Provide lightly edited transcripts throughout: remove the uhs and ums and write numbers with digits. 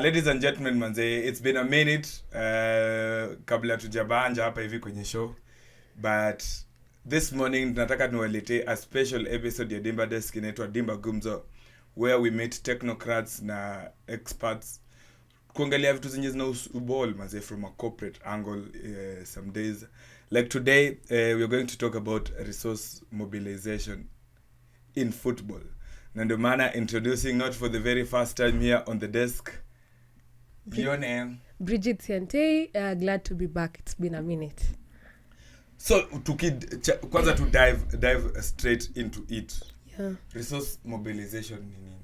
Ladies and gentlemen, manze, it's been a minute kabla tujabanja hapa hivi kwenye show. But this morning nataka niwalete a special episode ya DimbaDesk inaitwa Dimba Gumzo, where we meet technocrats na experts kuangalia vitu zenye zina ubol manze from a corporate angle some days. Like today we are going to talk about resource mobilization in football. Na ndio maana introducing not for the very first time here on the desk. Your name? Bridgit Siantei. Glad to be back. It's been a minute. So kwanza to dive straight into it. Yeah. Resource mobilization ni nini?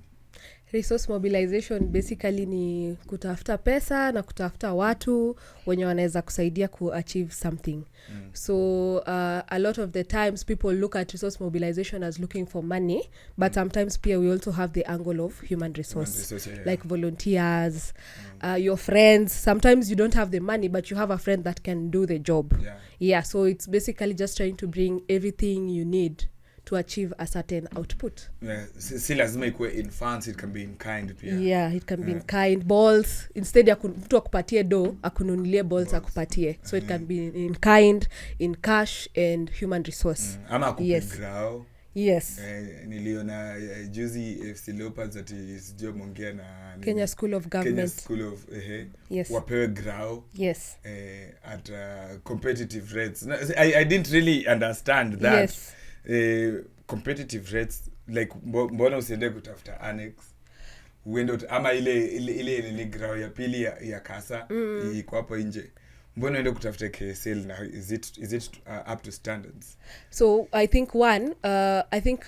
Resource mobilization basically ni kutafuta pesa na kutafuta watu wenye wanaweza kusaidia achieve something. So a lot of the times people look at resource mobilization as looking for money, but sometimes we also have the angle of human resource, like volunteers, your friends. Sometimes you don't have the money, but you have a friend that can do the job. Yeah, so it's basically just trying to bring everything you need to achieve a certain output. Yeah, si lazima ikuwe in funds, it can be in kind pia. Yeah, it can be in kind. Balls, instead ya mtu akupatie do, akununulie balls akupatie. So it can be in kind, in cash and human resource. Ama akupe grao. Yes. Niliona juzi FC Leopards ati sijui mongea na Kenya School of Government. Kenya School of yes. Wapewe grao. Yes. At competitive rates. I didn't really understand that. Yes. Competitive rates, like mbona usiende kutafuta annex uende ama ile grao ya pili ya kasa iko hapo nje, mbona uende kutafuta KSL na is it up to standards? So I think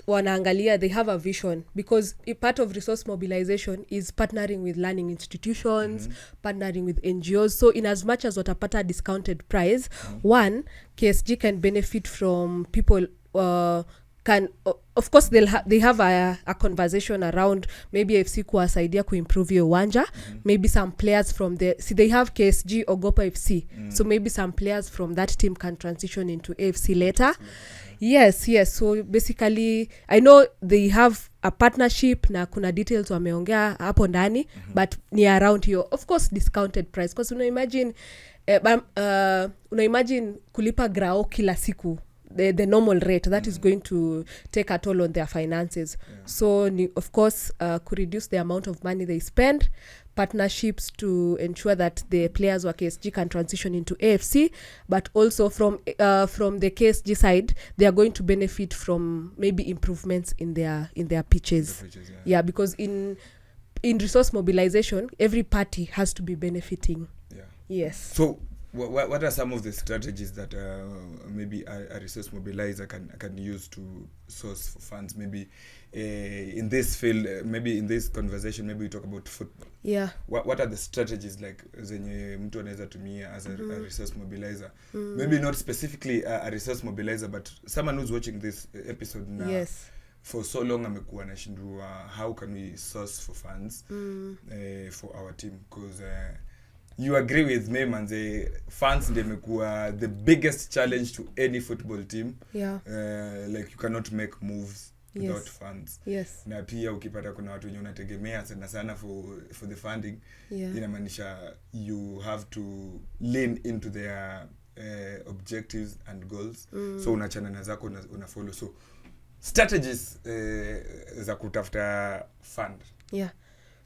wanaangalia they have a vision, because part of resource mobilization is partnering with learning institutions, partnering with NGOs. So in as much as watapata discounted price, one, KSG can benefit from people of course they have a conversation around maybe FC kuwasaidia kuimprove your uwanja, maybe some players from they have KSG Ogopa FC, so maybe some players from that team can transition into AFC later. Yes, so basically I know they have a partnership na kuna details wameongea hapo ndani, but ni around here, of course discounted price, because una imagine kulipa grao kila siku the normal rate that is going to take a toll on their finances. So of course could reduce the amount of money they spend, partnerships to ensure that the players wa KSG can transition into AFC, but also from the KSG side they are going to benefit from maybe improvements in their pitches. Yeah, because in resource mobilization every party has to be benefiting. Yes. So what are some of the strategies that maybe a resource mobilizer can use to source for funds? Maybe in this field, maybe in this conversation, maybe we talk about football. Yeah. What are the strategies like zenye mtu anaweza tumia as a resource mobilizer? Maybe not specifically a resource mobilizer, but someone who's watching this episode now. Yes. For so long amekuwa anashindwa how can we source for funds for our team, because you agree with me, man, the funds ndemekuwa the biggest challenge to any football team. Yeah. Like you cannot make moves without funds. Yes. Na pia ukipata kuna watu wenye unategemea sana for the funding, inamaanisha you have to lean into their objectives and goals. So unachana na zako una follow. So strategies za kutafuta fund. Yeah.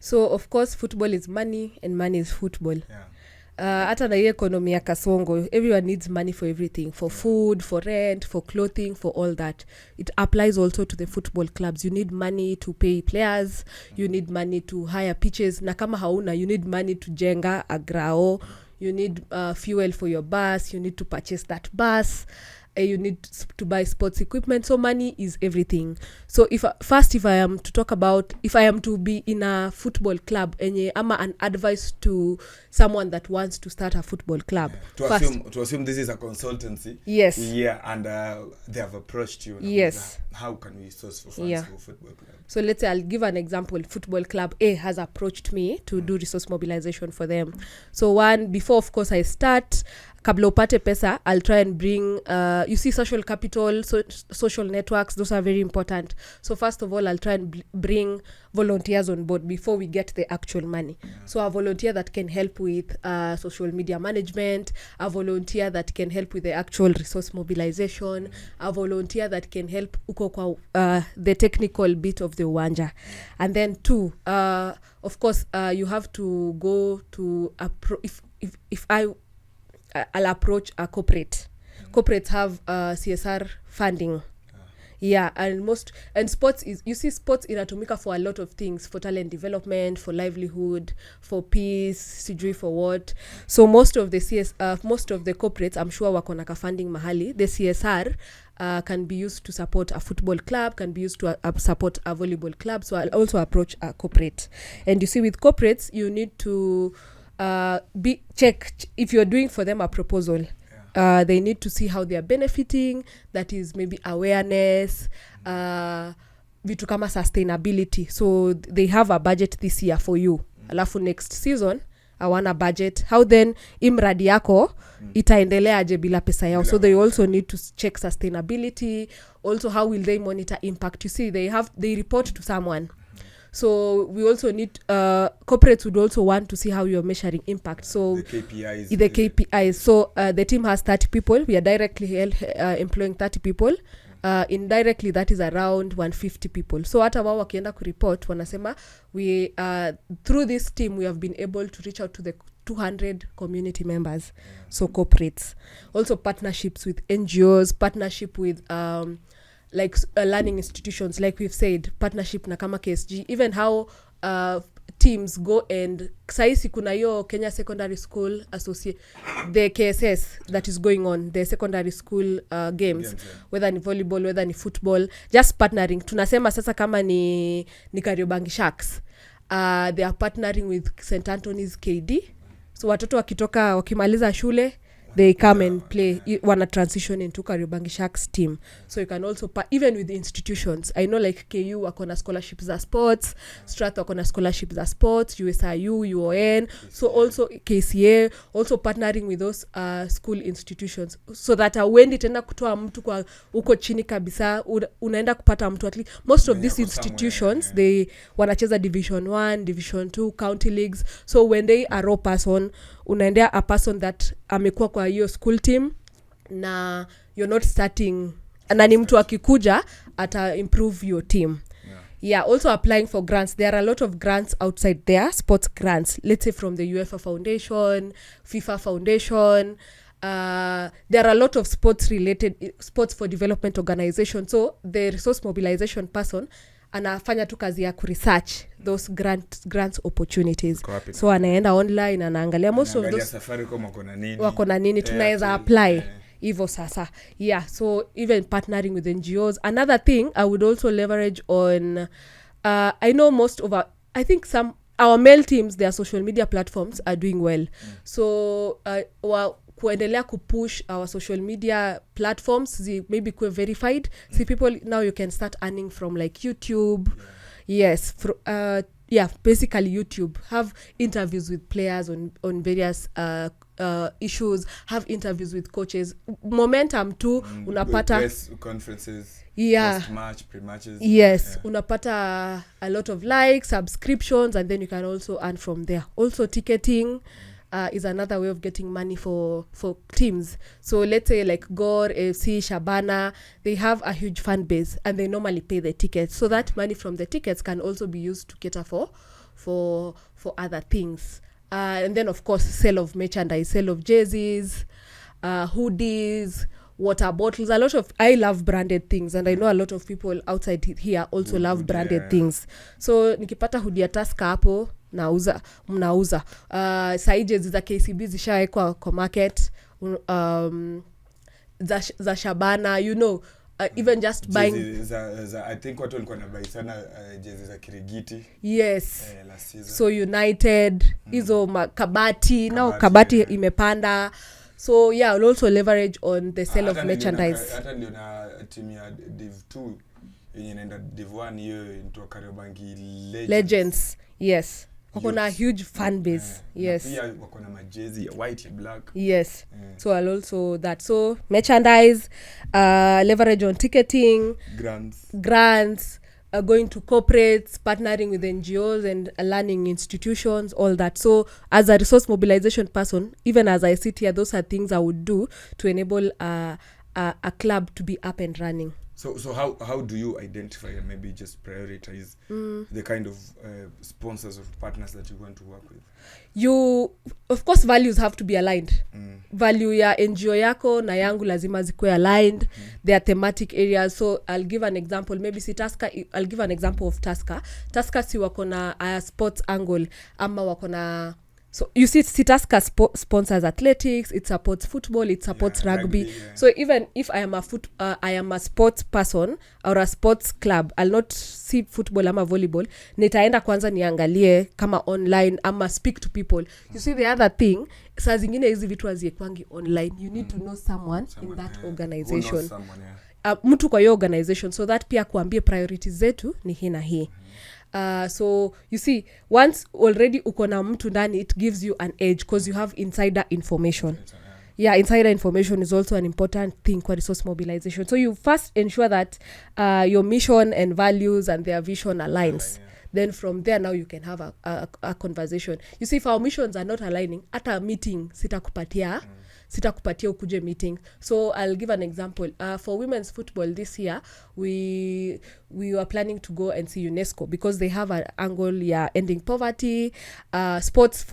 So of course football is money and money is football. Yeah. Hata na economy ya Kasongo, everyone needs money for everything, for food, for rent, for clothing, for all that. It applies also to the football clubs. You need money to pay players, you need money to hire pitches, na kama hauna, you need money to jenga a grao, you need fuel for your bus, you need to purchase that bus, you need to buy sports equipment. So money is everything. So if I am to be in a football club, ama an advice to someone that wants to start a football club, to assume this is a consultancy. Yes. Yeah, and they have approached you. Yes. How can we source for funds for football club? So let's say I'll give an example. Football club A has approached me to do resource mobilization for them. So before of course I start, kabla upate pesa, I'll try and bring you see social capital, social networks, those are very important. So first of all, I'll try and bring volunteers on board before we get the actual money. So a volunteer that can help with social media management, a volunteer that can help with the actual resource mobilization, a volunteer that can help uko kwa the technical bit of the uwanja. And then two, of course, you have to go to if I'll approach a corporate. Corporates have CSR funding. Yeah, and sports is, you see, sports inatumika for a lot of things, for talent development, for livelihood, for peace, sijui for what. So most of the corporates, I'm sure wako na funding mahali. The CSR can be used to support a football club, can be used to support a volleyball club. So I'll also approach a corporate. And you see, with corporates, you need to check if you're doing for them a proposal. They need to see how they are benefiting. That is maybe awareness, vitu kama sustainability. So they have a budget this year for you. Alafu next season hawana budget. How then imradi yako itaendelea aje bila pesa yao? So they also need to check sustainability. Also, how will they monitor impact? You see, they report to someone. So we also need corporates would also want to see how you're measuring impact. So the KPIs. The KPIs. So the team has 30 people. We are directly employing 30 people. Indirectly, that is around 150 people. So hata wao wakienda kureport wanasema we through this team we have been able to reach out to the 200 community members. So corporates. Also partnerships with NGOs, partnership with like learning institutions, like we've said, partnership na kama KSG, even how teams go and saisi kuna yo Kenya Secondary School the KSS that is going on, the secondary school games, whether ni volleyball, whether ni football, just partnering. Tunasema sasa kama ni Kariobangi Sharks, they are partnering with St. Anthony's KD. So watoto wakimaliza shule, they come and play, wanna transition into Kariobangi Sharks team. So you can also even with the institutions, I know like KU wako na scholarships za sports, Strath wako na scholarships za sports, USIU, UON, so also KCA, also partnering with those school institutions, so that wendi tena kutoa mtu kwa uko chini kabisa, unaenda kupata mtu. At least most of these institutions, they wanacheza division 1, division 2, county leagues. So when they are raw person, unaendea a person that amekuwa kwa hiyo school team na you're not starting, na ni mtu akikuja ata improve your team. Yeah, also applying for grants. There are a lot of grants outside there, sports grants, let's say from the UEFA Foundation, FIFA Foundation. There are a lot of sports for development organizations. So the resource mobilization person anafanya tu kazi ya kuresearch those grants opportunities. So anaenda online, anaangalia most of those wako na nini tunaweza apply hivyo sasa. Yeah, so even partnering with NGOs. Another thing I would also leverage on, I know most of our male teams, their social media platforms are doing well. So kuendelea kupush our social media platforms, maybe verified. See, people now, you can start earning from like YouTube. Yes, basically YouTube. Have interviews with players on various issues. Have interviews with coaches. Momentum too. Unapata press conferences. Yeah. Post-match, pre-matches. Yes, unapata a lot of likes, subscriptions, and then you can also earn from there. Also ticketing is another way of getting money for teams. So let's say like Gor, AFC, Shabana, they have a huge fan base and they normally pay the tickets. So that money from the tickets can also be used to cater for other things. And then of course, sale of merchandise, sale of jerseys, hoodies, water bottles. I love branded things, and I know a lot of people outside here also love branded things. So nikipata hoodie ya Tusker hapo, mnauza. Saijezi za KCB zishaekwa kwa market, za Shabana, even just buying I think watu walikuwa na buy sana jezi za Kirigiti. Yes. So United, hizo kabati, now kabati imepanda. So yeah, I'll also leverage on the sale of merchandise. Hata ndio na timu ya Div 2 yenye inaenda Div 1 hiyo into Kariobangi Legends. Yes. wako na huge fan base. Yes. Pia wako na majezi ya white ya black. Yes. So I'll also that. So merchandise, leverage on ticketing, grants, going to corporates, partnering with NGOs and learning institutions, all that. So as a resource mobilization person, even as I sit here, those are things I would do to enable a club to be up and running. So how do you identify and maybe just prioritize the kind of sponsors or partners that you want to work with? You, of course, values have to be aligned. Value ya NGO yako na yangu lazima zikuwe aligned. There are thematic areas. So I'll give an example. Maybe I'll give an example of Tusker. Tusker si wako na sports angle ama wako na. So you see Tusker sponsors athletics, it supports football, it supports rugby. So even if I am a sports person or a sports club, I'll not see football ama volleyball. Nitaenda kwanza niangalie kama online ama speak to people. You see the other thing, saa zingine hizi vitu haziekwangi online. You need to know someone in that organization. Mtu kwa hiyo organization, so that pia kuambie priorities zetu ni hii na hii. So you see, once already uko na mtu ndani, it gives you an edge because you have insider information. Insider information is also an important thing for resource mobilization. So you first ensure that your mission and values and their vision aligns. Then from there now you can have a conversation. You see, if our missions are not aligning, at a meeting sitakupatia ukuje meeting. So I'll give an example. For women's football this year, we were planning to go and see UNESCO because they have an angle ending poverty, sports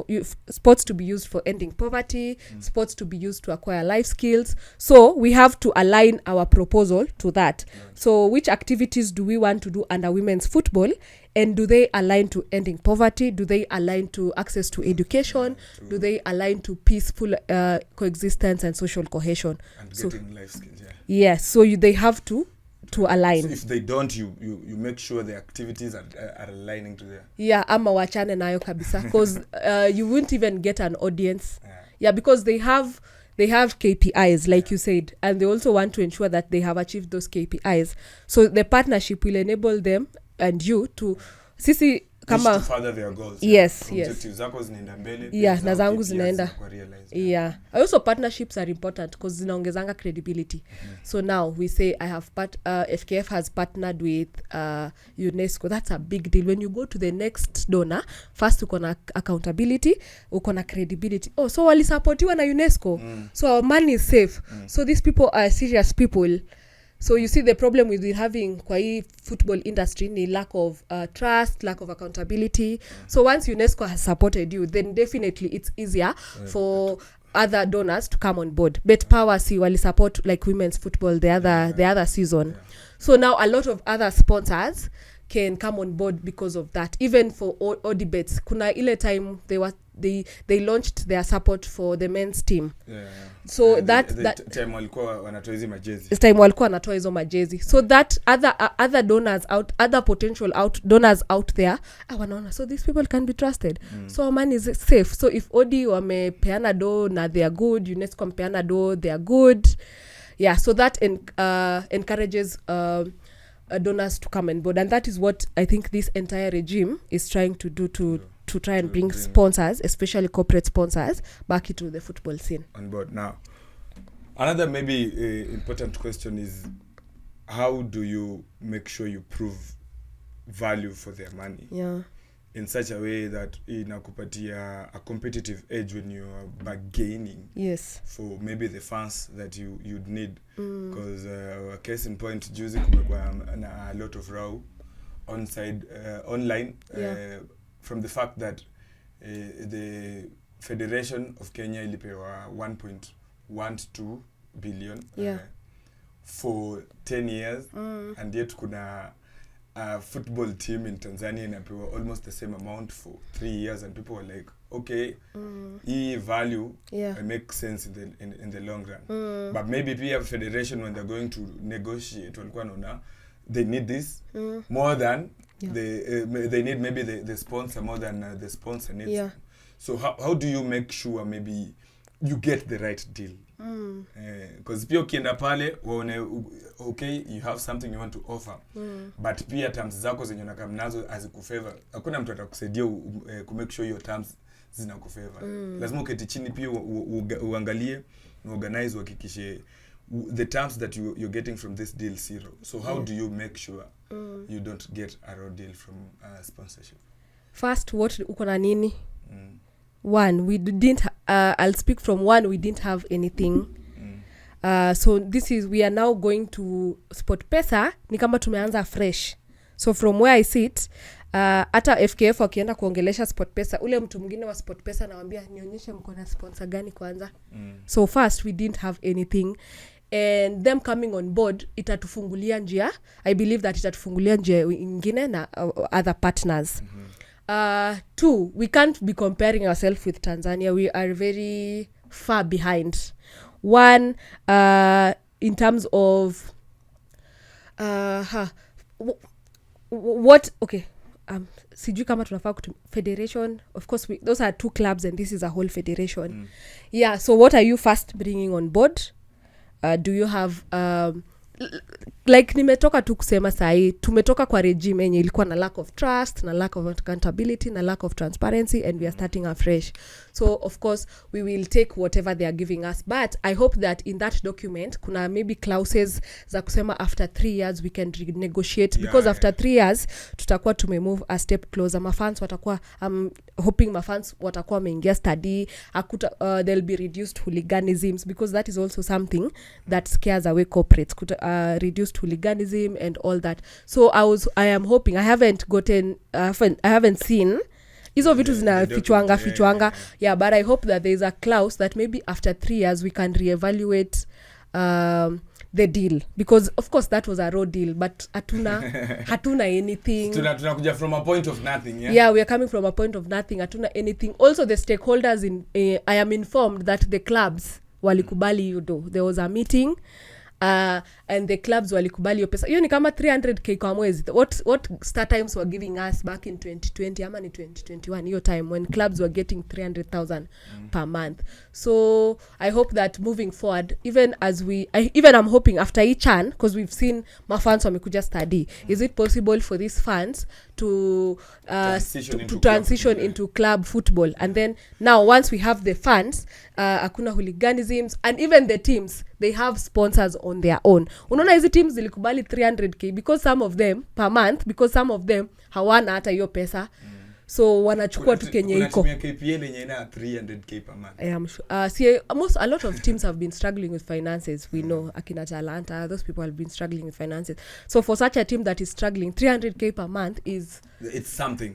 to be used for ending poverty, sports to be used to acquire life skills. So we have to align our proposal to that. So which activities do we want to do under women's football? And do they align to ending poverty? Do they align to access to education? Do they align to peaceful coexistence and social cohesion? And getting life skills, Yes, so they have to align. So if they don't, you make sure the activities are aligning to them. Ama wachane nayo kabisa. Because you won't even get an audience. Because they have KPIs, like you said, and they also want to ensure that they have achieved those KPIs. So the partnership will enable them and you to kama to further their goals. Objectives zako zinaenda mbele. Na zangu zinaenda. Also partnerships are important because zinaongezanga credibility. So now we say FKF has partnered with UNESCO. That's a big deal. When you go to the next donor, first uko na accountability, uko na credibility. So walisupportiwa na UNESCO. So our money is safe. So these people are serious people. So you see the problem with having kwa hii football industry ni lack of trust, lack of accountability. So once UNESCO has supported you, then definitely it's easier for other donors to come on board. Bet Power wali support like women's football the other season. So now a lot of other sponsors can come on board because of that. Even for all debates, kuna ile time they launched their support for the men's team. So that time walikuwa wanatoa hizo majezi. This time walikuwa wanatoa hizo majezi. So that other donors other potential donors out there, wanaona so these people can be trusted. So our money is safe. So if OD wamepeana do na they are good, UNESCO wamepeana do they are good. So that encourages donors to come on board, and that is what I think this entire regime is trying to do to try and bring sponsors, especially corporate sponsors, back into the football scene on board. Now another maybe important question is, how do you make sure you prove value for their money in such a way that inakupatia a competitive edge when you are bargaining for maybe the funds that you'd need? Because case in point, juzi kumekuwa a lot of row online from the fact that the Federation of Kenya ilipewa 1.12 billion for 10 years, and yet kuna a football team in Tanzania inapewa almost the same amount for 3 years, and people were like, okay, value makes sense in the long run. But maybe pia federation, when they're going to negotiate, walikuwa naona they need this more than they need maybe the sponsor more than the sponsor needs. So how do you make sure maybe you get the right deal. Because pia ukienda pale waone okay, you have something you want to offer, but pia terms zako zenye unakam nazo azikufavor. Hakuna mtu atakusaidia ku make sure your terms zinakufavor. Lazima uketi chini pia uangalie na organize uhakikishe the terms that you're getting from this deal zero. So how do you make sure you don't get a raw deal from sponsorship? First, what uko na nini? One, we didn't I'll speak from one, we didn't have anything. So we are now going to SportPesa, ni kama tumeanza fresh. So from where I sit, hata FKF wakienda kuongelesha SportPesa, ule mtu mwingine wa SportPesa nawaambia nionyeshe mko na sponsor gani kwanza. So first we didn't have anything, and them coming on board itatufungulia njia. I believe that itatufungulia njia ingine na other partners. Two, we can't be comparing ourselves with Tanzania. We are very far behind. One, in terms of what, okay, sijui kama tunafaa federation. Of course, those are two clubs and this is a whole federation. Yeah, so what are you first bringing on board? Do you have like nimetoka tu kusema sahi, tumetoka kwa regime yenye ilikuwa na lack of trust, na lack of accountability, na lack of transparency, and we are starting afresh. So of course we will take whatever they are giving us, but I hope that in that document kuna maybe clauses za kusema after 3 years we can renegotiate, because after 3 years tutakuwa tumemove a step closer. Mafans watakuwa hoping mafans watakuwa wameingia study, they'll be reduced hooliganisms, because that is also something that scares away corporates, reduced hooliganism and all that. So I am hoping, I haven't seen hizo vitu zinafichwanga. Yeah, but I hope that there is a clause that maybe after 3 years we can reevaluate the deal, because of course that was a raw deal, but hatuna anything. Tunakuja from a point of nothing. Yeah, we are coming from a point of nothing. Hatuna anything. Also the stakeholders I am informed that the clubs walikubali hiyo do. There was a meeting and the clubs walikubali hiyo pesa. Hiyo ni kama 300k kwa mwezi. What Star Times were giving us back in 2020 ama ni 2021, hiyo time when clubs were getting 300,000 per month. So I hope that moving forward, even I'm hoping after each CHAN, because we've seen my fans wamekuja study, is it possible for these fans to transition into club football? And then now once we have the funds, hakuna hooliganisms, and even the teams, they have sponsors on their own. Unaona hizi teams zilikubali 300k because some of them per month, because some of them hawana hata hiyo pesa. So wanachukua tu kenye iko. Kuna KPL yenye ina 300k per month. I am sure. A lot of teams have been struggling with finances. We know akina Talanta, those people have been struggling with finances. So for such a team that is struggling, 300k per month it's something.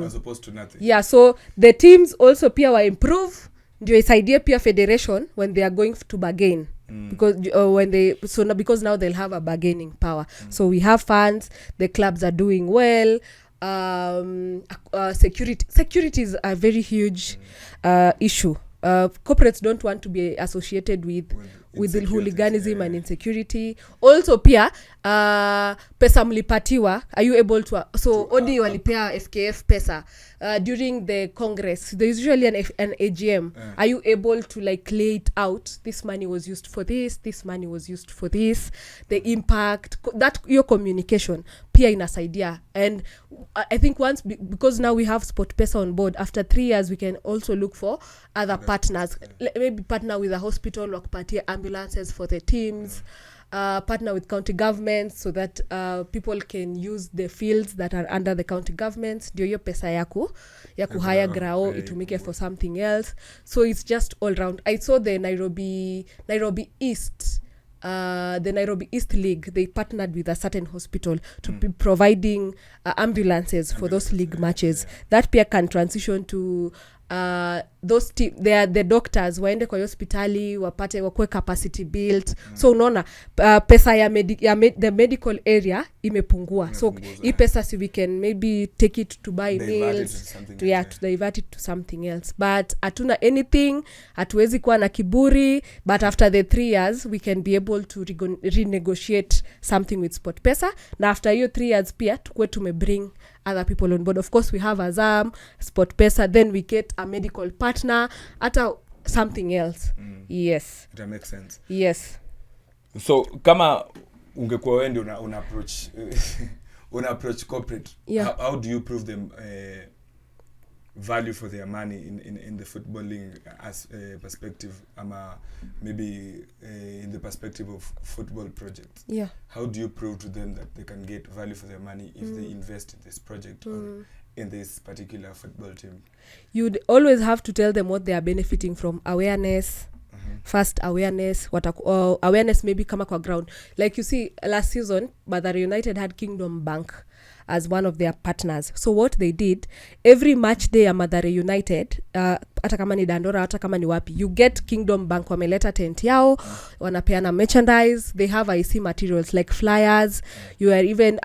As opposed to nothing. Yeah, so the teams also pia wa improve, ndio isaidie pia federation when they are going to bargain. Because now they'll have a bargaining power. So we have funds, the clubs are doing well. Security is a very huge issue. Corporates don't want to be associated with the hooliganism and insecurity. Also pia pesa mlipatiwa, are you able to Odi walipea FKF pesa during the congress, there's usually an AGM. Are you able to like lay it out, this money was used for this money was used for this, the impact, that your communication pia inasaidia. And I think once, because now we have SportPesa on board, after 3 years we can also look for other partners, maybe partner with a hospital, wakupatia ambulances for the teams, partner with county governments so that people can use the fields that are under the county governments, ndio hiyo pesa yaku hire grao itumike for something else. So it's just all round. I saw the Nairobi East League, they partnered with a certain hospital to be providing ambulances for those league matches. That pia can transition to those they are the doctors waende kwa hospitali wapate wakwe capacity built. So unaona pesa ya the medical area imepungua. So hii pesa si we can maybe take it to buy meals, to divert it to something else. But hatuna anything, hatuwezi kuwa na kiburi. But after the 3 years we can be able to renegotiate something with SportPesa. Na after hiyo 3 years pia tukwe tumebring other people on board. Of course we have Azam, SportPesa, then we get a medical partner. Hata something else. Yes, it makes sense. Yes. So kama ungekuwa wewe ndio una approach una approach corporate, how do you prove them value for their money in the footballing as perspective, ama maybe in the perspective of football projects? How do you prove to them that they can get value for their money if they invest in this project or in this particular football team? You'd always have to tell them what they are benefiting from. Awareness, first awareness, awareness maybe kama kwa ground. Like you see, last season Mathare United had Kingdom Bank as one of their partners. So what they did, every match day ya Mathare United, hata kama ni Dandora, hata kama ni wapi, you get Kingdom Bank wameleta tent yao, wanapeana merchandise, they have IC materials like flyers, you are even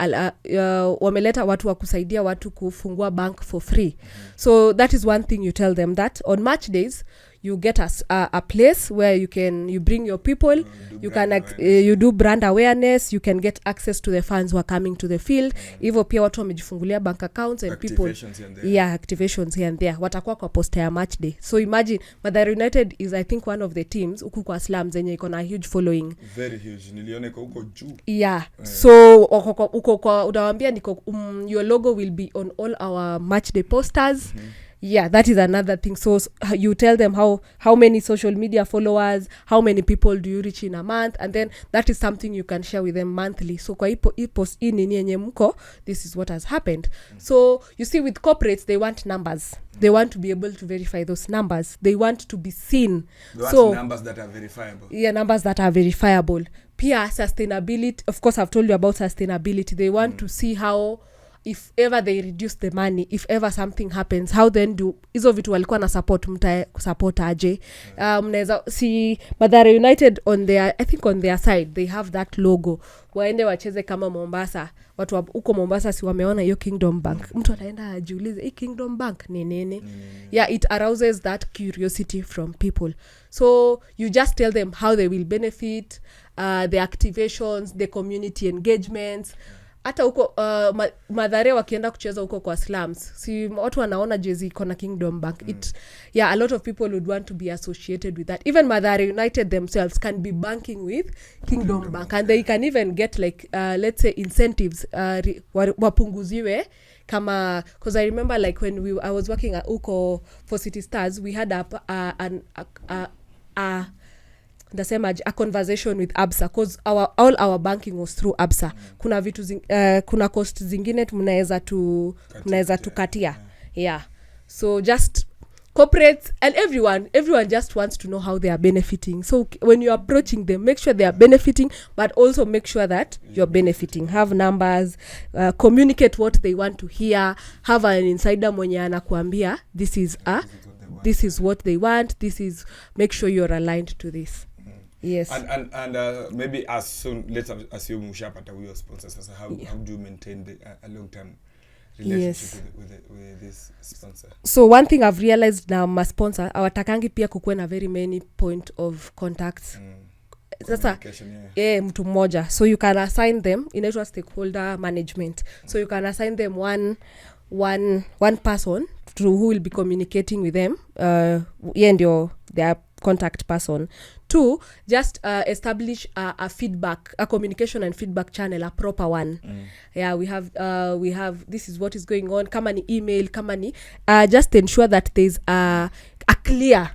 wameleta watu wa kusaidia watu kufungua bank for free. So that is one thing you tell them, that on match days you get a place where you bring your people, you do brand awareness, you can get access to the fans who are coming to the field. Hivyo pia watu wamejifungulia bank accounts and activations people activations here and there watakuwa kwa poster ya match day. So imagine Mathare United is I think one of the teams huku kwa slums zenye iko na huge following, very huge, niliona kwa huko juu. So uko kwa unawaambia niko your logo will be on all our match day posters. That is another thing. So you tell them how many social media followers, how many people do you reach in a month, and then that is something you can share with them monthly. So kwa post nini yenye mko, this is what has happened. So you see, with corporates, they want numbers. They want to be able to verify those numbers. They want to be seen. They want numbers that are verifiable. Numbers that are verifiable. Pia sustainability. Of course, I've told you about sustainability. They want to see how, if ever they reduce the money, if ever something happens, how then do hizo vitu walikuwa na support aje. Mnaweza see Mathare United on their side they have that logo, waende wacheze kama Mombasa. Watu huko Mombasa si wameona hiyo Kingdom Bank, mtu ataenda ajiulize hii Kingdom Bank ni nini. It arouses that curiosity from people. So you just tell them how they will benefit, the activations, the community engagements. Hata huko Mathare wakienda kucheza huko kwa slums, si watu wanaona jezi iko na Kingdom Bank. A lot of people would want to be associated with that. Even Mathare United themselves can be banking with Kingdom Bank, and they can even get like let's say incentives wapunguziwe kama, because I remember like when I was working at huko for City Stars, we had a conversation with Absa, because all our banking was through Absa. Kuna vitu kuna cost zingine mnaweza tukatia. So just corporates and everyone just wants to know how they are benefiting. So when you're approaching them, make sure they are benefiting, but also make sure that you're benefiting. Have numbers, communicate what they want to hear, have an insider mwenye anakuambia this is what they want, make sure you're aligned to this. Yes. And maybe as soon, let's assume ushapata huyo sponsor. So how do you maintain a long-term relationship with this sponsor? So one thing I've realized now, my sponsor, awatakangi pia kukuwe na very many point of contacts. Sasa mtu mmoja, so you can assign them, inaitwa stakeholder management. So you can assign them one person who will be communicating with them. Ndio their contact person. 2, just establish a feedback, a communication and feedback channel, a proper one. We have this is what is going on, kama ni email, kama ni just ensure that there's a clear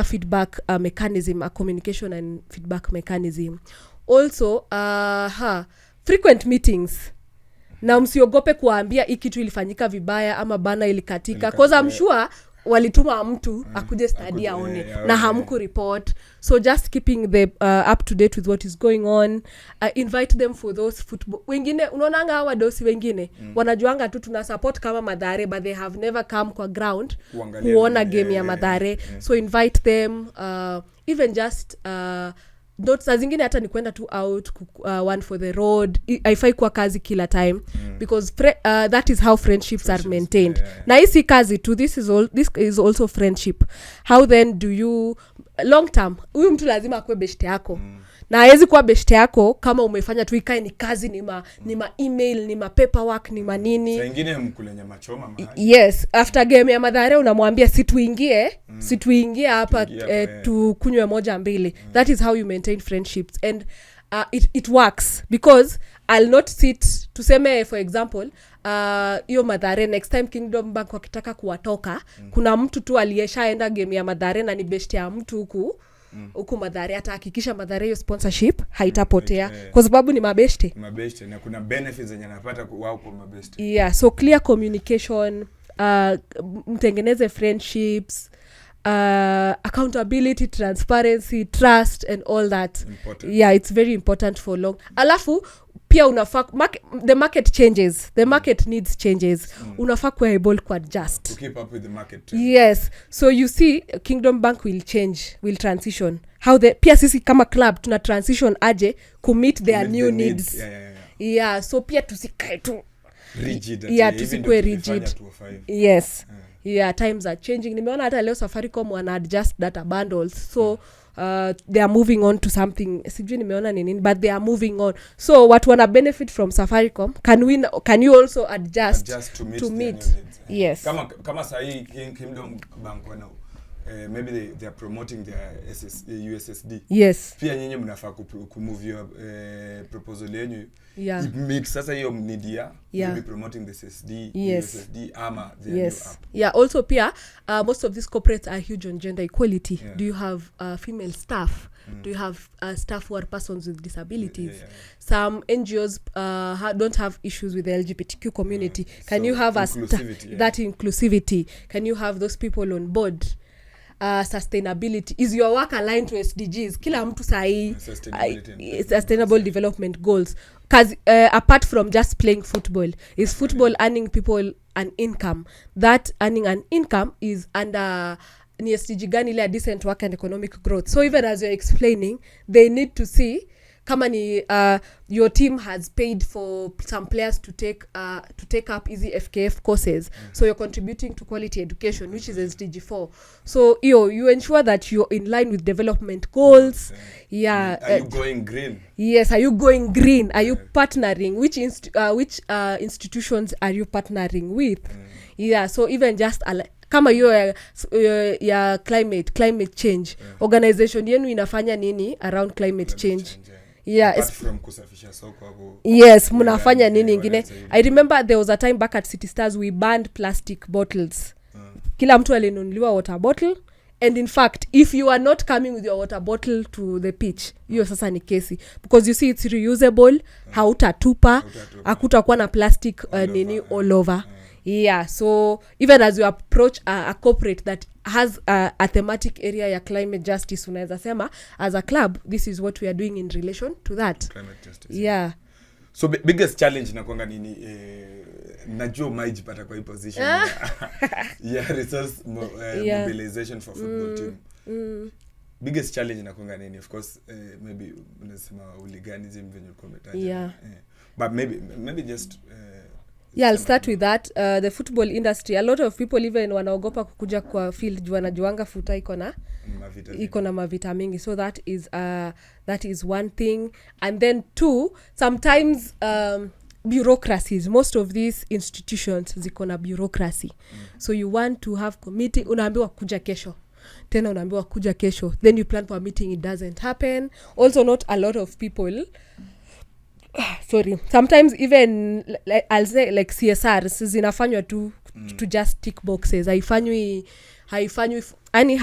feedback mechanism, a communication and feedback mechanism. Also frequent meetings. Na msiogope kuambia hii kitu ilifanyika vibaya ama bana ilikatika, because I'm sure walituma mtu akuje study aone na hamku report. So just keeping them up to date with what is going on. Invite them for those football. Wengine unaonanga hawa dosi wengine wanajuanga tu tuna support kama Mathare, but they have never come kwa ground kuona game ya Mathare. So invite them, even just not saa zingine hata ni kwenda tu out, one for the road. Haifai kuwa kazi kila time, because that is how friendships are maintained. Na hii si kazi tu, this is also friendship. How then do you long term, huyu mtu lazima akue beshte yako. na hawezi kuwa beshte yako kama umefanya tu ikae ni kazi, ni ma email, ni ma paperwork, ni manini. Saa ingine mkule nyama choma mahali. Yes, after game ya Mathare unamwambia situingie hapa tukunywe moja mbili. That is how you maintain friendships, and it works because I'll not sit tuseme for example hiyo Mathare next time Kingdom Bank wakitaka kuwatoka, kuna mtu tu aliyeshaenda game ya Mathare na ni best ya mtu huku Mathare, atahakikisha Mathare hiyo sponsorship haitapotea kwa sababu ni mabeshte na kuna benefits zenye anapata wao kwa mabeshte. Yeah, so clear communication, mtengeneze friendships, accountability, transparency, trust and all that. Important. Yeah, it's very important for long. Alafu pia unafaa the market changes, the market needs changes. Unafaa kuwa able to adjust to keep up with the market. Yes, so you see Kingdom Bank will change, will transition how the pia sisi kama club tuna transition aje to meet their new needs. Yeah, so pia tusikae tu rigid. Tusikue rigid. Yes. Yeah, times are changing. Nimeona hata leo Safaricom wana adjust data bundles, so they are moving on to something, sijui nimeona nini, but they are moving on. So what wanna benefit from Safaricom, can you also adjust to meet yes. Kama sahi Kingdom Bank wana maybe they are promoting their USSD. Yes. Pia nyinyi mnafaa kumove your proposal yenu. Yeah. It makes sasa hiyo media be promoting the SSD, USSD ama the new app. Yeah, also pia most of these corporates are huge on gender equality. Yeah. Do you have female staff? Do you have staff who are persons with disabilities? Some NGOs don't have issues with the LGBTQ community. Can so you have that inclusivity? Can you have those people on board? Sustainability, is your work aligned to SDGs? Kila mtu sahi sustainable development goals, cause apart from just playing football, is football earning people an income? That earning an income is under ni SDG gani ile decent work and economic growth. So even as you're explaining, they need to see kama ni your team has paid for some players to take up easy FKF courses, so you're contributing to quality education, which is SDG 4. So you ensure that you're in line with development goals. Yeah. Are you going green? Yes, are you going green? Are you partnering? Which institutions are you partnering with? Yeah, so even just kama hiyo ya climate change, organization yenu inafanya nini around climate change? Yeah, apart from kusafisha soko hapo. Yes, mnafanya nini ingine? I remember there was a time back at City Stars we banned plastic bottles. Kila mtu alinunuliwa water bottle, and in fact if you are not coming with your water bottle to the pitch, hiyo sasa ni kesi, because you see it's reusable, hautatupa, hakutakuwa na plastic nini all over. Yeah, so even as you approach a corporate that has a thematic area ya climate justice, unaweza sema as a club this is what we are doing in relation to that climate justice. Yeah. So biggest challenge inakuanga nini? Najua maijipata kwa hii position yeah, resource mobilization for football team. Biggest challenge inakuanga nini? Of course maybe unasema hooliganism venye kometaja. But maybe just yeah, I'll start with that. The football industry, a lot of people even wanaogopa kukuja kwa field juu wanajuanga futa iko na mavita mingi, so that is one thing. And then two, sometimes bureaucracies, most of these institutions ziko na bureaucracy. So you want to have committee, unaambiwa kuja kesho, tena unaambiwa kuja kesho, then you plan for a meeting, it doesn't happen. Also not a lot of people sorry, sometimes even I'll say like CSR zinafanywa to just tick boxes, haifanywi yani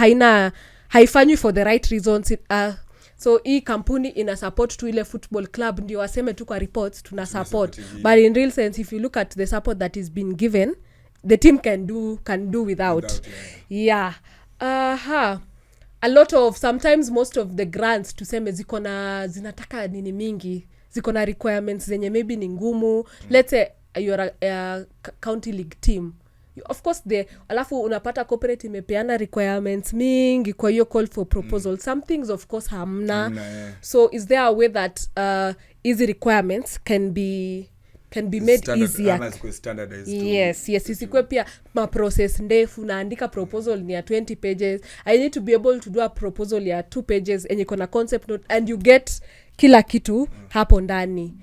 haifanywi for the right reasons. So hii kampuni ina support tu ile football club ndio waseme tu kwa reports tuna support, but in real sense if you look at the support that is been given, the team can do without. Yeah. A lot of sometimes most of the grants tuseme zinataka nini mingi, ziko na requirements zenye maybe ni ngumu. Let's say you're a county league team, of course alafu unapata corporate imepeana requirements mingi, kwa hiyo call for proposal. Some things of course hamna. So is there a way that easy requirements can be can be made easier. Yes, isikwe pia ma process ndefu naandika proposal ni ya 20 pages. I need to be able to do a proposal ya 2 pages and you can a concept note and you get kila kitu hapo ndani.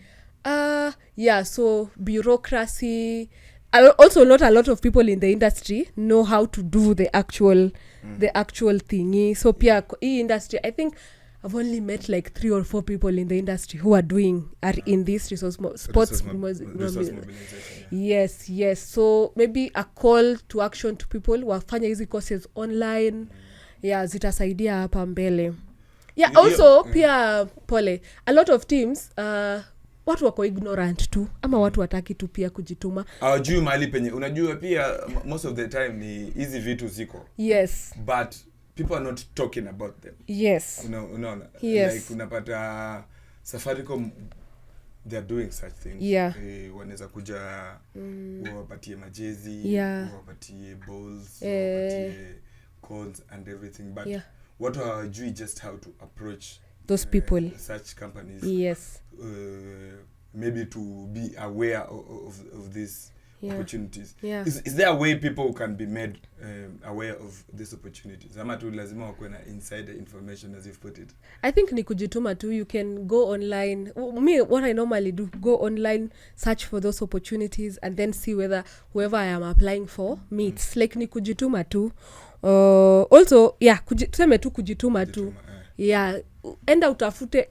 Yeah, so bureaucracy, also not a lot of people in the industry know how to do the actual thingy. So pia industry, I think I've only met like 3 or 4 people in the industry who are in this resource mobilization. Yes. So maybe a call to action to people wafanya hizi courses online. Yeah, zitasaidia hapa mbele. Yeah, also pia pole. A lot of teams watu wako ignorant tu ama watu wataki tu pia kujituma. Hawajui mahali penye. Unajua pia most of the time ni hizi vitu ziko. Yes. But people are not talking about them. Yes. Unaona. Yes. Like unapata Safaricom, they are doing such things. Yeah. Wanaweza kuja wapatie majezi, wapatie balls, wapatie codes and everything, but watu hawajui just how to approach those people, such companies. Yes. Maybe to be aware of these opportunities. Yeah. Is there a way people can be made aware of these opportunities? Ama tu lazima wakwe na insider information, as you've put it? I think ni kujituma tu. You can go online. Me, what I normally do, go online, search for those opportunities and then see whether whoever I am applying for meets. Like ni kujituma tu. Also, yeah, tuseme tu kujituma tu. Yeah, enda utafute.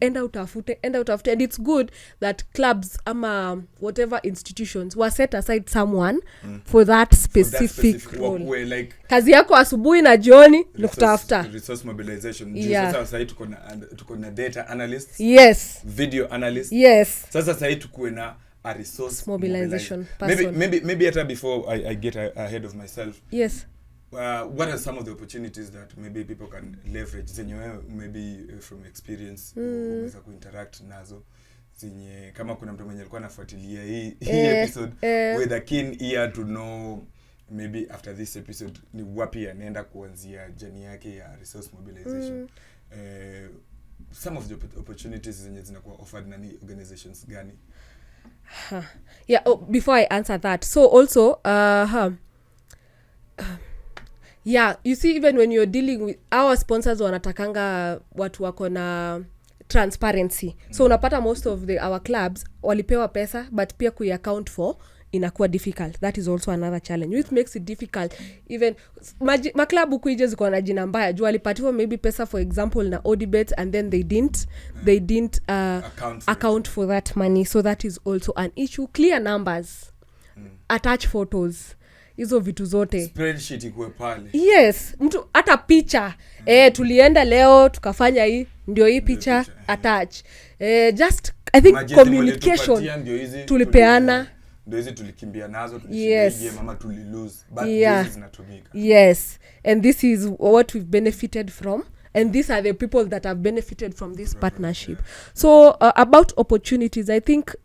And it's good that clubs ama whatever institutions were set aside someone for that specific role. Where, like, kazi yako asubuhi na jioni ni kutafuta. Resource mobilization. Yeah. Sasa sasa tuko na data analysts. Yes. Video analysts. Yes. Sasa sasa tuko na a resource mobilization person. Maybe hata before I get ahead of myself. Yes. What are some of the opportunities that maybe people can leverage zenyewe, maybe from experience unaweza kuinteract nazo, zenye kama kuna mtu mwenye alikuwa anafuatilia hii episode with a keen ear to know maybe after this episode ni wapi anaenda kuanzia journey yake ya resource mobilization. Some of the opportunities zenye zinakuwa offered na ni organizations gani? Yeah, before I answer that, so also yeah, you see, even when you're dealing with our sponsors, wanatakanga watu wako na transparency. So unapata most of our clubs walipewa pesa, but pia account for inakuwa difficult. That is also another challenge, which makes it difficult. Even maklabu kuije ziko na jina mbaya, juu walipatiwa maybe pesa, for example na Odibet, and then they didn't account for that money. So that is also an issue. Clear numbers, attach photos, hizo vitu zote, spreadsheet ikuwe pale. Yes, mtu hata picha tulienda leo tukafanya hii, ndio hii picha attach. Just I think communication tulipeana, ndio hizi tulikimbia nazo, tulishinda mama tulilose, but this is natumika. Yes, and this is what we've benefited from, and these are the people that have benefited from this partnership. So about opportunities, I think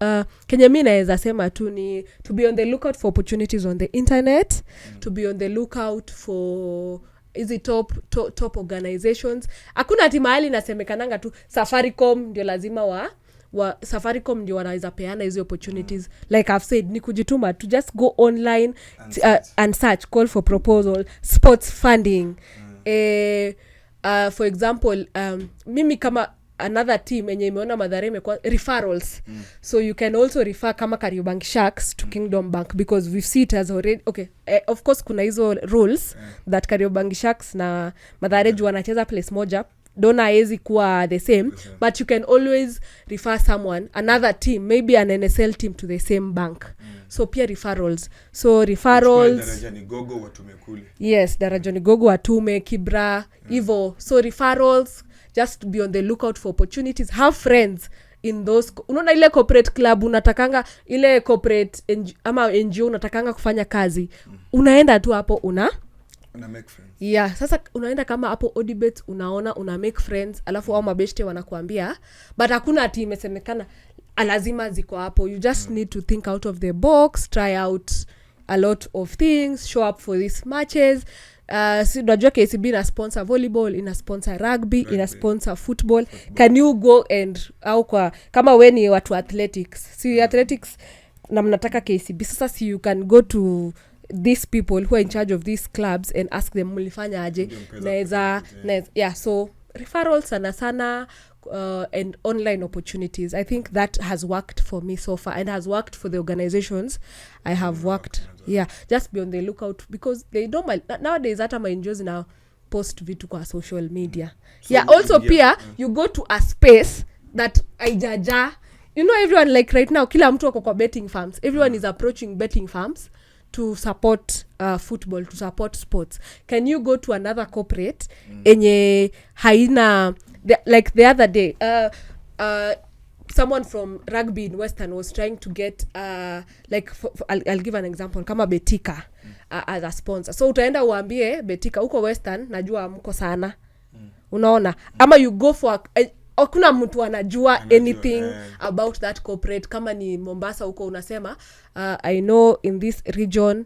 Kenya mimi naweza sema tu ni to be on the lookout for opportunities on the internet, to be on the lookout for hizi top organizations. Hakuna ati mahali nasemekananga tu Safaricom ndio lazima wa Safaricom ndio wanaweza peana hizo opportunities. Like I've said, ni kujituma to just go online and search, call for proposal, sports funding. For example, mimi kama another team enye imeona Mathare imekuwa referrals. So you can also refer kama Kariobangi Sharks to Kingdom Bank, because we see it as already okay. Of course kuna hizo rules that Kariobangi Sharks na Mathare juu wanacheza place moja, dona haezi kuwa the same, but you can always refer someone, another team, maybe an NSL team, to the same bank. So pia referrals. So referrals, Darajani Gogo watume kule. Yes, Darajani Gogo watume, Kibra, Ivo. So referrals, just be on the lookout for opportunities. Have friends in those. Unaona ile corporate club unatakanga, ile corporate ama NGO unatakanga kufanya kazi. Unaenda tu hapo una make friends. Yeah, sasa unaenda kama hapo Odibet, unaona una make friends, alafu au mabeshte wanakuambia, but hakuna ati imesemekana lazima ziko hapo. You just need to think out of the box, try out a lot of things, show up for these matches. Si unajua KCB ina sponsor volleyball, ina sponsor rugby, ina sponsor football. Can you go and au kwa kama we ni watu athletics, si athletics na mnataka KCB, sasa si you can go to these people who are in charge of these clubs and ask them mlifanya aje, naweza yeah, so referrals sana and online opportunities. I think that has worked for me so far and has worked for the organizations I have worked. Yeah, just be on the lookout because they don't nowadays hata ma-NGOs now post vitu kwa social media. So yeah, also pia you go to a space that aijaja, you know, everyone like right now kila mtu wako kwa betting farms, everyone is approaching betting farms to support football, to support sports. Can you go to another corporate enye haina like the other day someone from rugby in Western was trying to get like I'll give an example kama Betika as a sponsor. So utaenda uambie Betika huko Western najua mko sana, unaona, ama you go for hakuna mtu anajua anything about that corporate. Kama ni Mombasa huko unasema I know in this region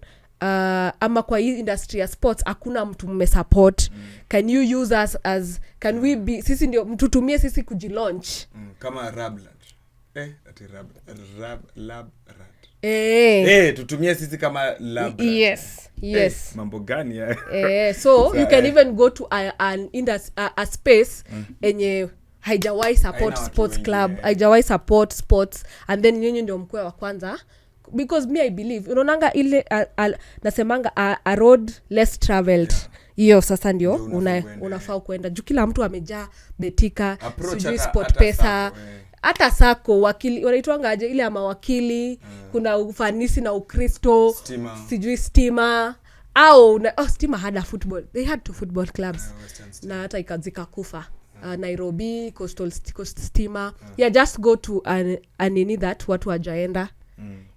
ama kwa hii industry ya sports hakuna mtu mmesupport. Can you use us as, can we be, sisi ndio mtutumie sisi kujilaunch kama Rablat Lab tutumie sisi kama Lab. Yes mambo gani so you can even go to a space enye haijawai support sports club, haijawai support sports, and then nyinyi ndio mkwe wa kwanza, because me I believe unaonanga ile nasemanga a road less traveled hiyo sasa ndio unafaa kuenda juu kila mtu amejaa Betika, sijui sport pesa, hata sako wakili wanaitwanga aje ile ama wakili, kuna ufanisi na Ukristo, sijui Stima au Stima had a football, they had two football clubs na hata ikazika kufa. Nairobi Coastal Stima. Yeah, just go to an in that watu wajaenda.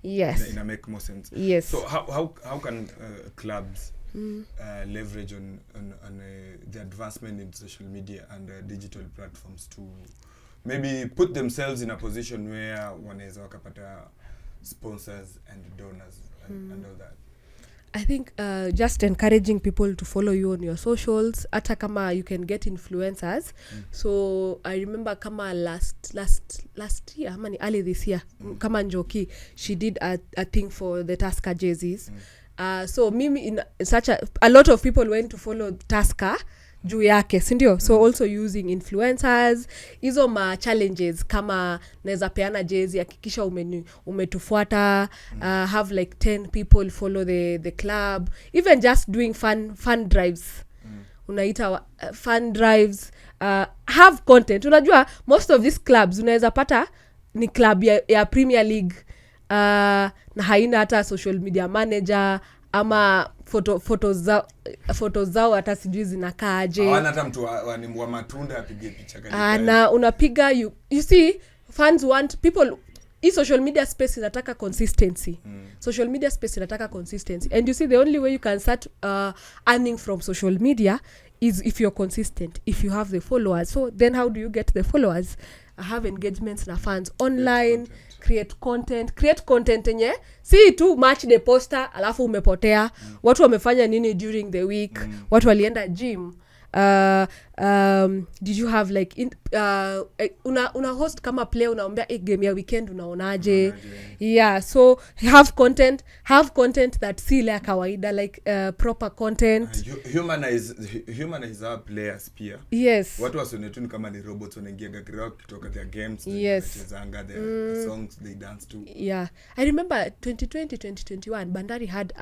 Yes, ina make more sense. Yes. So how can clubs leverage on the advancement in social media and digital platforms to maybe put themselves in a position where wanaweza wakapata sponsors and donors and all that? I think just encouraging people to follow you on your socials, hata kama you can get influencers. So I remember kama last year ama ni early this year, kama Njoki, she did a thing for the Tusker jerseys. So mimi in such a lot of people went to follow Tusker juu yake, sindio? So also using influencers, hizo ma challenges kama naweza peana jersey, hakikisha umetufuata, have like 10 people follow the club, even just doing fun drives. Unaita fun drives, have content. Unajua most of these clubs unaweza pata ni club ya Premier League na haina hata social media manager ama photos zao hata sijui zinakaaje. Hawana hata mtu wa matunda apige picha gani. Na unapiga you see fans want people, social media space inataka consistency. Social media space inataka consistency, and you see the only way you can start earning from social media is if you're consistent, if you have the followers. So then how do you get the followers? Have engagements na fans online, create content enye si tu match the poster alafu umepotea. Watu wamefanya nini during the week? Watu walienda gym. Did you have like una host kama player, unaombea game ya weekend unaonaje? Yeah, so have content that si ile kawaida, like proper content. Humanize our players pia. Yes. Watu wasionetuni kama ni robots wanaingia gakira kutoka their games, wanachezanga the songs they dance to. Yeah, I remember 2020-2021 Bandari had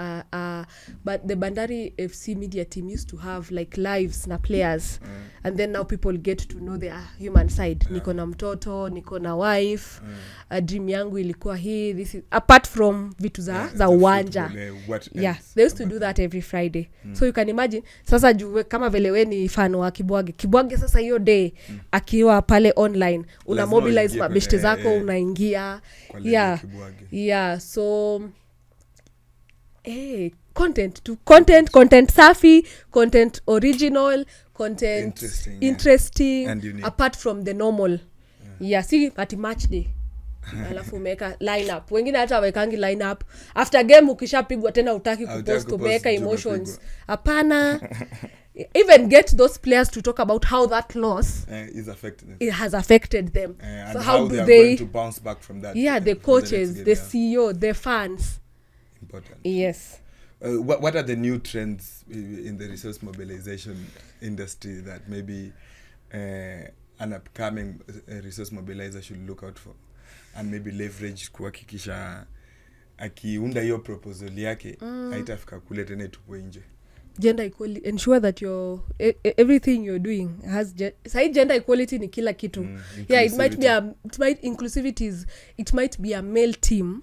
but the Bandari FC media team used to have like lives na players, and then now people get to know their human side. Niko na mtoto, niko na wife, dream yangu ilikuwa hii, this is apart from vitu za uwanja. Yeah, they used to do that every Friday. So you can imagine sasa juwe kama vile we ni fan wa Kibwage sasa hiyo day akiwa pale online una mobilize mabeshte zako unaingia. Yeah, so content safi, content original, content interesting apart from the normal. Yeah, see at match day alafu umeka lineup, wengine hata wawekangi lineup after game ukishapigwa tena utaki kupost, umeka emotions. Hapana. even get those players to talk about how that loss is affected. It has affected them. And so how do they are they going to bounce back from that? The coaches, the CEO, the fans. Important. Yes. What are the new trends in the resource mobilization industry that maybe an upcoming resource mobilizer should look out for and maybe leverage kuhakikisha akiunda hiyo proposal yake haitafika kule tena tupo nje? Gender equality, ensure that everything you're doing has gender equality ni kila kitu. It might be a male team,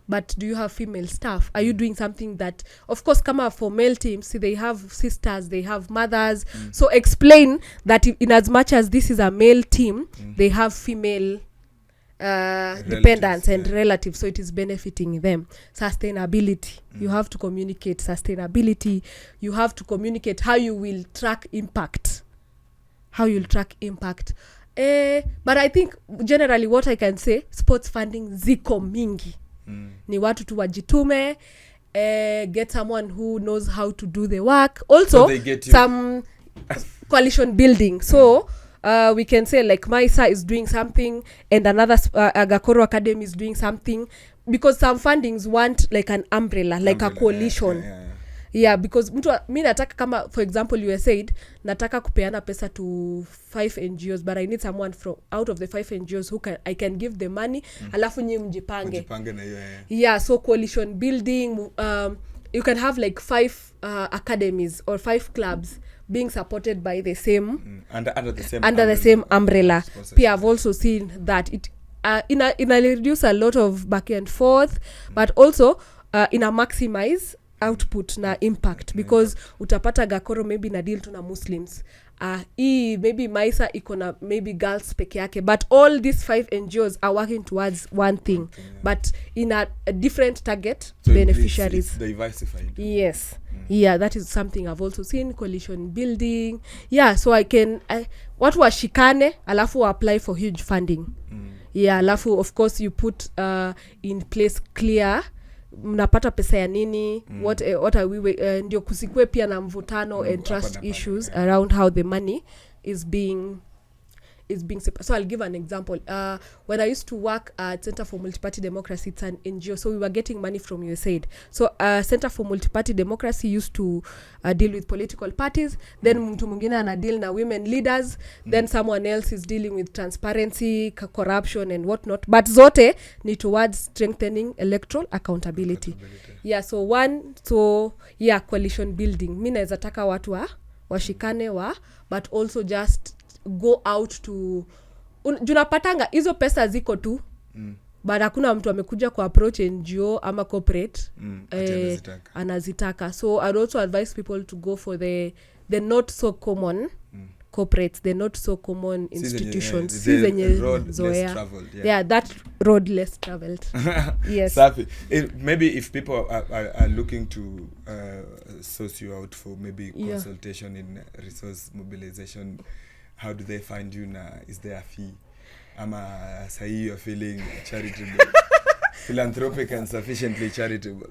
but do you have female staff? Are you doing something that, of course, come up for male teams, they have sisters, they have mothers, so explain that in as much as this is a male team, they have female dependents and relatives, so it is benefiting them. Sustainability, you have to communicate sustainability, you have to communicate how you will track impact, but I think generally what I can say, sports funding ziko mingi. Ni watu tu wajitume, get someone who knows how to do the work, also some coalition building. So we can say like Maisa is doing something and another Agakoro Academy is doing something, because some fundings want like an umbrella, like a coalition. Because mi nataka kama, for example, you said nataka kupeana pesa to 5 NGOs, but I need someone from out of the 5 NGOs who I can give the money, alafu nyi mjipange na hiyo. So coalition building, you can have like 5 academies or 5 clubs being supported by the same under the same umbrella. I've also seen that it reduce a lot of back and forth, but also in a maximize output na impact, because utapata Gakoro maybe na deal to na Muslims, maybe Maisa iko na maybe girls peke yake, but all these 5 NGOs are working towards one thing, but in a different target beneficiaries. It's diversified. Yes. That is something I've also seen. Coalition building. So I can watu washikane alafu apply for huge funding. Alafu of course you put in place clear mnapata pesa ya nini, what are we ndio kusikwe pia na mvutano and trust issues around how the money is being so I'll give an example. When I used to work at Center for Multiparty Democracy, it's an NGO, so we were getting money from USAID. So Center for Multiparty Democracy used to deal with political parties, then mtu mwingine ana deal na women leaders, then someone else is dealing with transparency, corruption and whatnot, but zote ni towards strengthening electoral accountability. Coalition building, mi naeza taka watu washikane but also just go out to junapatanga hizo pesa ziko tu, but hakuna mtu amekuja ku approach NGO ama corporate anazitaka. So I'd also advise people to go for the not so common corporates, the not so common institutions, that road less traveled. Yes. Maybe if people are looking to source you out for maybe consultation in resource mobilization, how do they find you now? Is there a fee? Sahi you're feeling charitable, philanthropic and sufficiently charitable?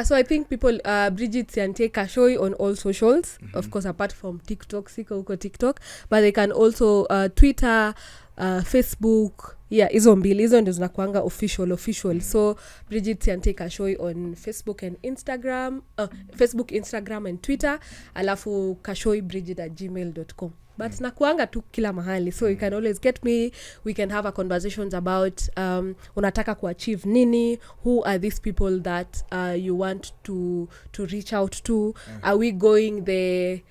So I think people, Bridgit Siantei Kashoi on all socials, of course, apart from TikTok, siko huko TikTok, but they can also Twitter, Facebook, hizo mbili, hizo ndio zinakuanga official. So Bridgit Siantei Kashoi on Facebook and Instagram, Facebook, Instagram and Twitter, alafu kashoibridgit@gmail.com. But nakuanga tu kila mahali, so you can always get me. We can have a conversations about unataka kuachieve nini, who are these people that you want to reach out to. Are we going the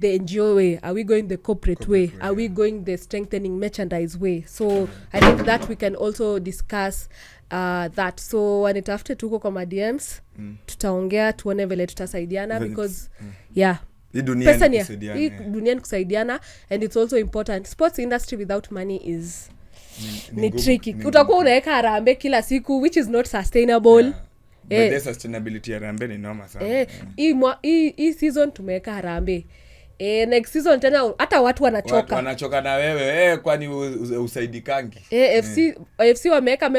NGO way? Are we going the corporate way? Are we going the strengthening merchandise way? So I think that we can also discuss that. So wanitafute tuko kwa DMs, tutaongea tuone vile tutasaidiana, because duniani kusaidiana, and it's also important. Sports industry without money is ni tricky. Utakuwa unaweka harambee kila siku, which is not sustainable. But the sustainability ya harambee ni noma sana. Hii season tumeweka harambee. Next season tena hata watu wanachoka na wewe kwani usaidikangi. FC wameweka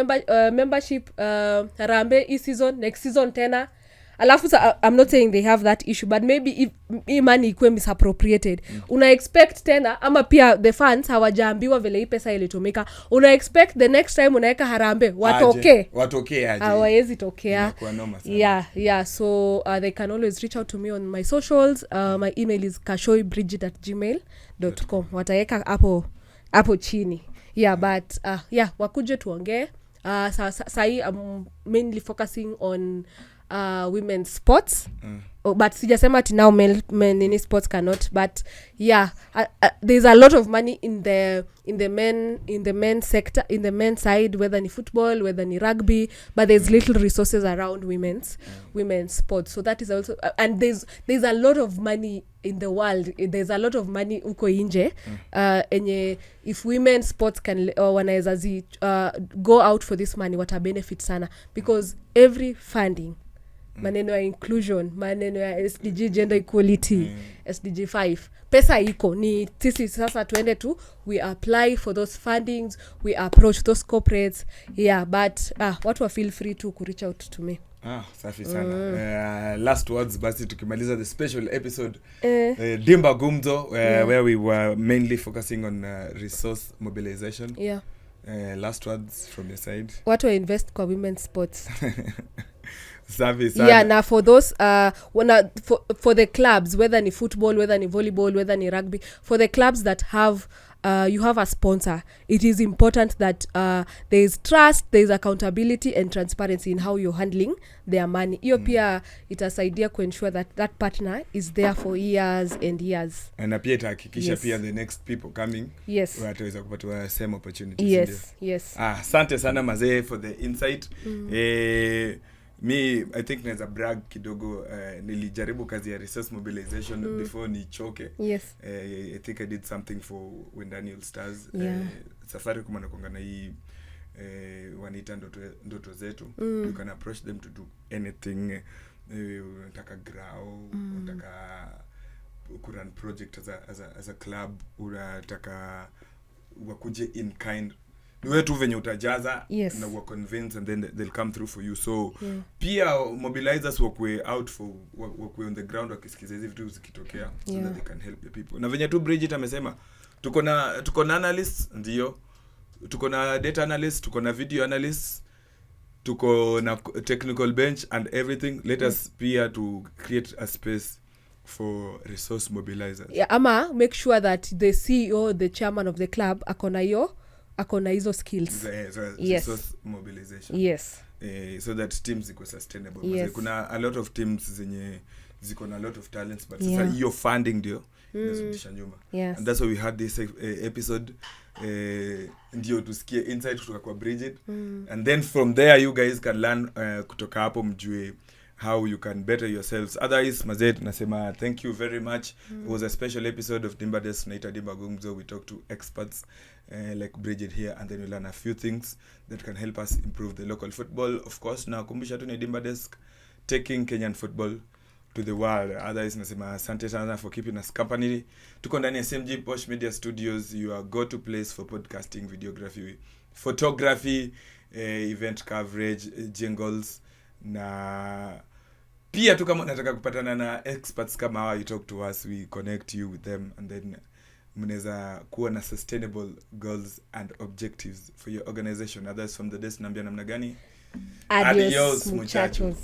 membership harambee hii season, next season tena alafu I'm not saying they have that issue, but maybe if money ikuwe misappropriated, una expect tena ama pia the fans hawajaambiwa vile hii pesa ilitumika, una expect the next time unaweka harambe watoke aje, hawawezi tokea. Yeah, so they can always reach out to me on my socials. My email is kashoibridgit@gmail.com. wataweka hapo chini. But wakuje tuongee. Sahi I'm mainly focusing on women's sports. But sijasema ati now men in sports cannot, but there's a lot of money in the men sector, in the men side, whether ni football, whether ni rugby, but there's little resources around women's sports. So that is also and there's a lot of money in the world. There's a lot of money uko inje. Enye if women's sports can wanaweza go out for this money, wata benefit sana, because every funding, maneno ya inclusion, maneno ya SDG gender equality, SDG 5, pesa iko ni sisi sasa tuende tu we apply for those fundings, we approach those corporates. But watu wa feel free to reach out to me. Safi sana. Last words basi tukimaliza the special episode Dimba Gumzo, where we were mainly focusing on resource mobilization. Last words from your side. Watu wa invest kwa women's sports. Now for those for the clubs, whether ni football, whether ni volleyball, whether ni rugby, for the clubs that have you have a sponsor, it is important that there is trust, there is accountability and transparency in how you're handling their money. Hiyo pia itasaidia kuensure that partner is there for years and years. Na pia itahakikisha pia the next people coming wataweza kupata same opportunities. Asante sana mazee for the insight. Me I think naweza brag kidogo. Nilijaribu kazi ya resource mobilization before nichoke. I think I did something for when Daniel Stars. Safari kuma nakonga na hii wanaita ndoto zetu. You can approach them to do anything. Unataka grow, unataka kurun project as a club, unataka wakuje in kind. Niwe tu venye utajaza na wa convince and then they'll come through for you. So pia mobilizers wakwe out for wakwe on the ground wakisikiza hizi vitu zikitokea so that they can help the people. Na venye tu Bridgit amesema tuko na analysts, ndio tuko na data analysts, tuko na video analysts, tuko na technical bench and everything. Let us pia to create a space for resource mobilizers. Ama make sure that the CEO, the chairman of the club akona hizo skills. Resource mobilization. So that teams ziko sustainable. Kuna a lot of teams zenye ziko na a lot of talents, but sasa hiyo funding ndio inazidisha nyuma. And that's why we had this episode ndio tusikie insight kutoka kwa Bridgit. And then from there you guys can learn kutoka hapo mjue how you can better yourselves. Otherwise mazet nasema thank you very much. It was a special episode of DimbaDesk naita Dimba Gumzo. We talk to experts like Bridgit here, and then we learn a few things that can help us improve the local football. Of course, na kumbusha tu ni DimbaDesk taking Kenyan football to the world. Otherwise nasema asante sana for keeping us company. Tuko ndani ya SMG Posh Media Studios, your go-to place for podcasting, videography, photography, event coverage, jingles, na pia tu kama unataka kupatana na experts kama hawa, you talk to us, we connect you with them, and then mnaweza kuwa na sustainable goals and objectives for your organization. Others from the desk naambia namna gani? Adios muchachos.